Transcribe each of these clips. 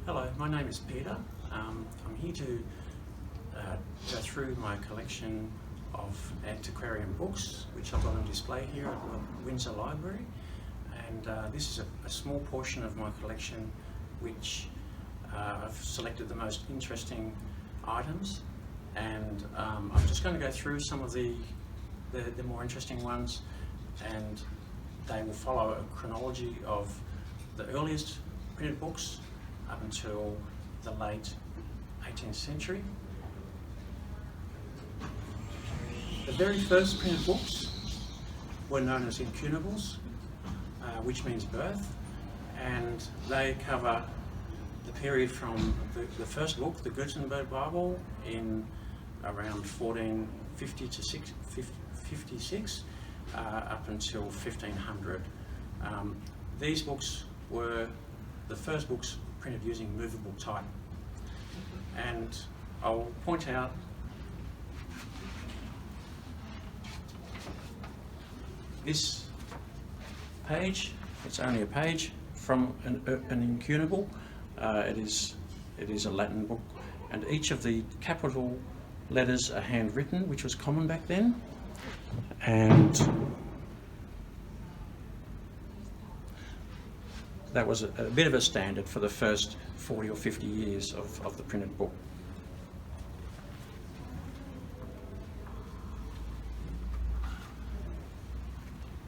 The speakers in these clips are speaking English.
Hello, my name is Peter. I'm here to go through my collection of antiquarian books, which I've got on display here at the Windsor Library. And this is a small portion of my collection which I've selected the most interesting items, and I'm just going to go through some of the more interesting ones, and they will follow a chronology of the earliest printed books up until the late 18th century. The very first printed books were known as incunables, which means birth, and they cover the period from the first book, the Gutenberg Bible, in around 1450 to 56, up until 1500. These books were the first books printed using movable type, and I'll point out this page. It's only a page from an incunable. It is a Latin book, and each of the capital letters are handwritten, which was common back then, and that was a bit of a standard for the first 40 or 50 years of the printed book.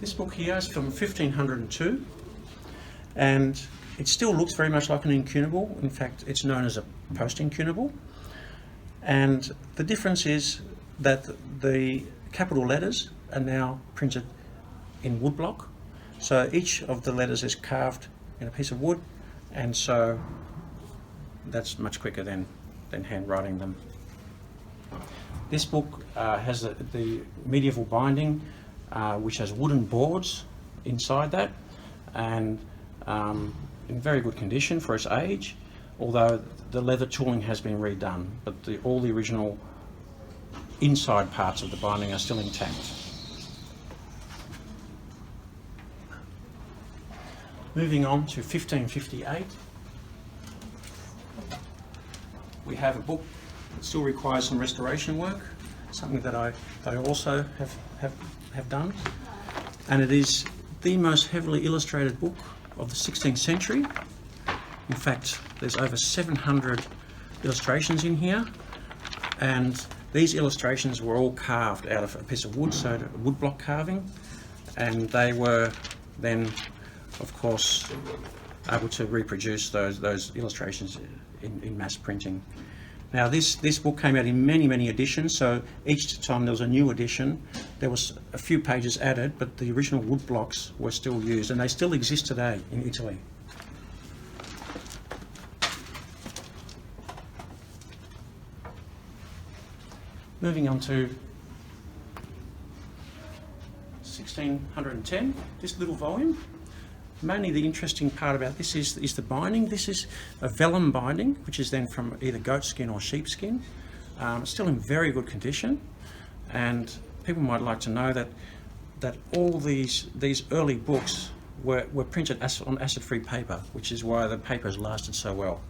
This book here is from 1502, and it still looks very much like an incunable. In fact, it's known as a post-incunable. And the difference is that the capital letters are now printed in woodblock. So each of the letters is carved in a piece of wood, and so that's much quicker than handwriting them. This book has the medieval binding, which has wooden boards inside that, and in very good condition for its age, although the leather tooling has been redone, but all the original inside parts of the binding are still intact. Moving on to 1558, we have a book that still requires some restoration work, something that I also have done, and it is the most heavily illustrated book of the 16th century. In fact, there's over 700 illustrations in here, and these illustrations were all carved out of a piece of wood, so woodblock carving, and they were then, of course, able to reproduce those illustrations in mass printing. Now this book came out in many editions, so each time there was a new edition, there was a few pages added, but the original wood blocks were still used, and they still exist today in Italy. Moving on to 1610, this little volume. Mainly the interesting part about this is the binding. This is a vellum binding, which is then from either goat skin or sheep skin. Still in very good condition, and people might like to know that all these early books were printed on acid-free paper, which is why the paper has lasted so well.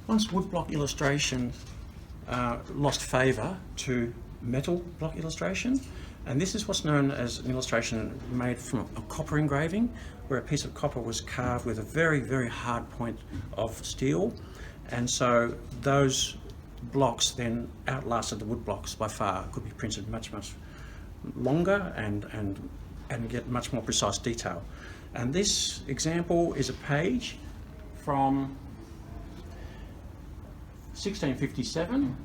Once woodblock illustration lost favour to metal block illustration, and this is what's known as an illustration made from a copper engraving, where a piece of copper was carved with a very hard point of steel, and so those blocks then outlasted the wood blocks by far. Could be printed much longer and get much more precise detail. And this example is a page from 1657,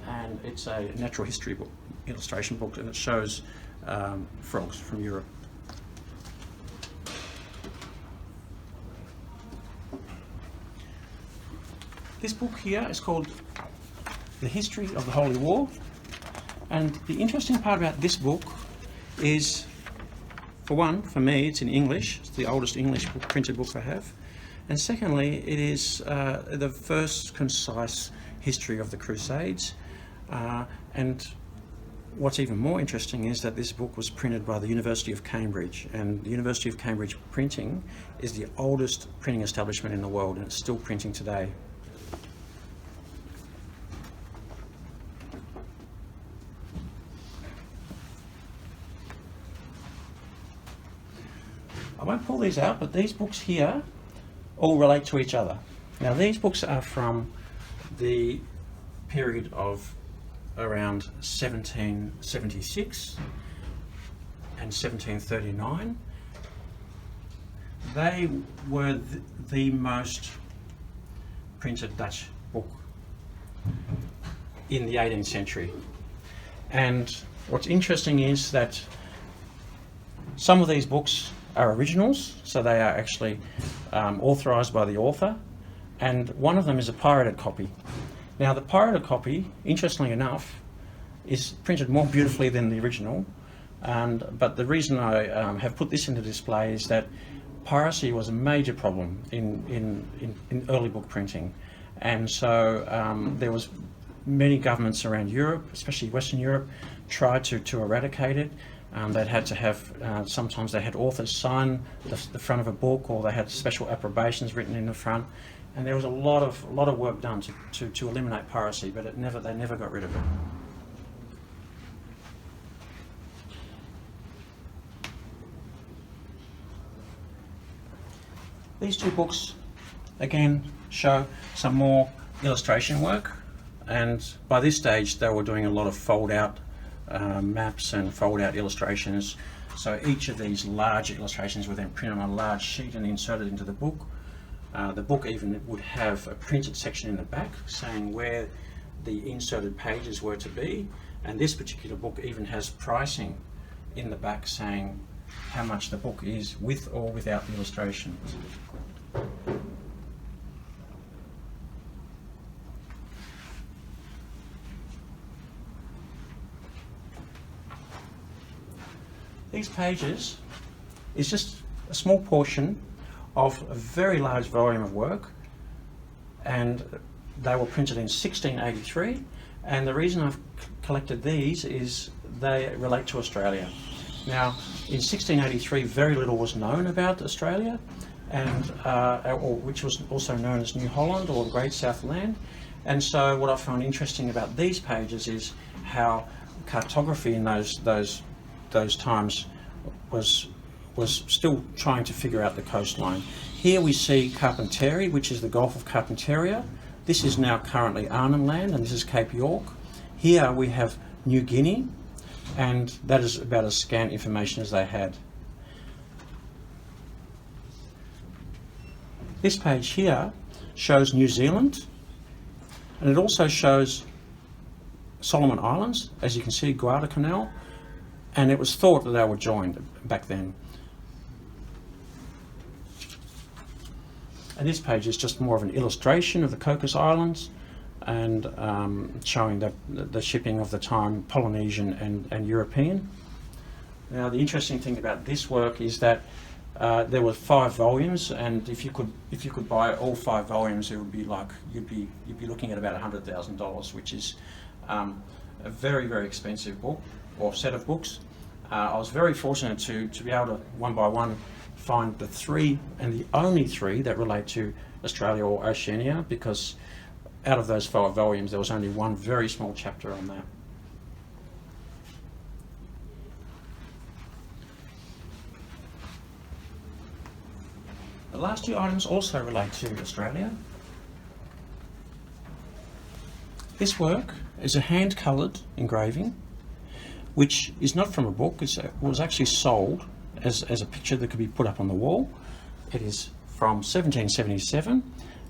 and it's a natural history book, illustration book, and it shows frogs from Europe. This book here is called The History of the Holy War, and the interesting part about this book is, for one, for me, it's in English. It's the oldest English printed book I have. And secondly, it is the first concise history of the Crusades, and what's even more interesting is that this book was printed by the University of Cambridge, and the University of Cambridge printing is the oldest printing establishment in the world, and it's still printing today. I won't pull these out, but these books here all relate to each other. Now these books are from the period of around 1776 and 1739. They were the most printed Dutch book in the 18th century. And what's interesting is that some of these books are originals, so they are actually authorised by the author, and one of them is a pirated copy. Now the pirated copy, interestingly enough, is printed more beautifully than the original, but the reason I have put this into display is that piracy was a major problem in early book printing, and so there was many governments around Europe, especially Western Europe, tried to eradicate it. They'd had to have, sometimes they had authors sign the front of a book, or they had special approbations written in the front, and there was a lot of work done to eliminate piracy, but they never got rid of it. These two books again show some more illustration work, and by this stage they were doing a lot of fold out maps and fold out illustrations. So each of these large illustrations were then printed on a large sheet and inserted into the book. The book even would have a printed section in the back saying where the inserted pages were to be, and this particular book even has pricing in the back saying how much the book is with or without the illustrations. These pages is just a small portion of a very large volume of work, and they were printed in 1683, and the reason I've collected these is they relate to Australia. Now in 1683 very little was known about Australia, and which was also known as New Holland or the Great South Land, and so what I found interesting about these pages is how cartography in those times was still trying to figure out the coastline. Here we see Carpentaria, which is the Gulf of Carpentaria. This is now currently Arnhem Land, and this is Cape York. Here we have New Guinea, and that is about as scant information as they had. This page here shows New Zealand, and it also shows Solomon Islands, as you can see, Guadalcanal, and it was thought that they were joined back then. And this page is just more of an illustration of the Cocos Islands, and showing the shipping of the time, Polynesian and European. Now the interesting thing about this work is that there were 5 volumes, and if you could buy all 5 volumes, it would be like you'd be looking at about $100,000, which is a very, very expensive book or set of books. I was very fortunate to be able to one by one find the 3 and the only 3 that relate to Australia or Oceania, because out of those 5 volumes there was only one very small chapter on that. The last 2 items also relate to Australia. This work is a hand-coloured engraving, which is not from a book. It was actually sold as a picture that could be put up on the wall. It is from 1777,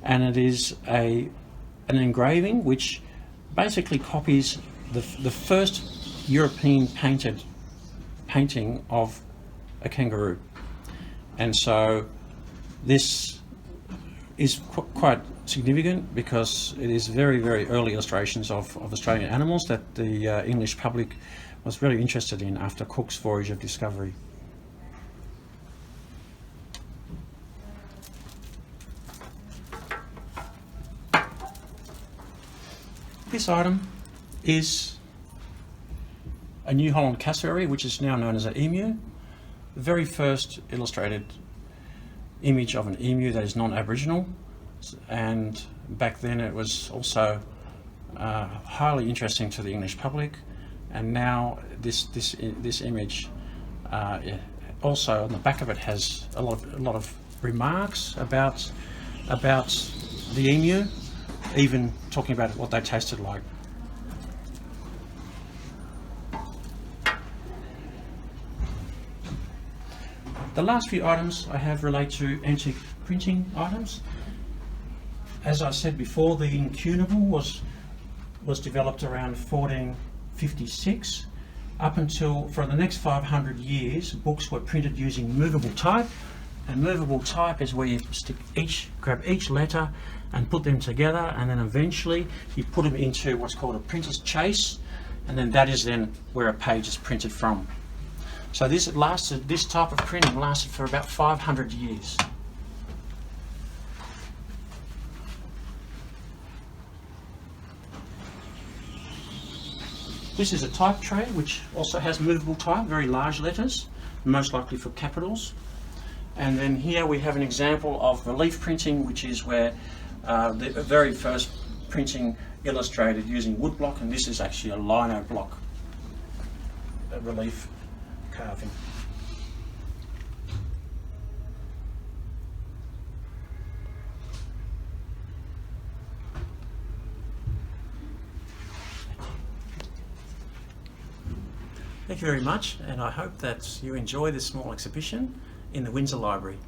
and it is an engraving which basically copies the first European painting of a kangaroo. And so this is quite significant because it is very, very early illustrations of Australian animals that the English public was really interested in after Cook's voyage of discovery. This item is a New Holland cassowary, which is now known as an emu. The very first illustrated image of an emu that is non-Aboriginal, and back then it was also highly interesting to the English public. And now this image also on the back of it has a lot of remarks about the emu, even talking about what they tasted like. The last few items I have relate to antique printing items. As I said before, the incunable was developed around 1456. Up until, for the next 500 years, books were printed using movable type. And movable type is where you grab each letter and put them together, and then eventually you put them into what's called a printer's chase, and then that is then where a page is printed from. So this type of printing lasted for about 500 years. This is a type tray which also has movable type, very large letters, most likely for capitals. And then here we have an example of relief printing, which is where the very first printing illustrated using woodblock, and this is actually a lino block relief carving. Thank you very much, and I hope that you enjoy this small exhibition in the Windsor Library.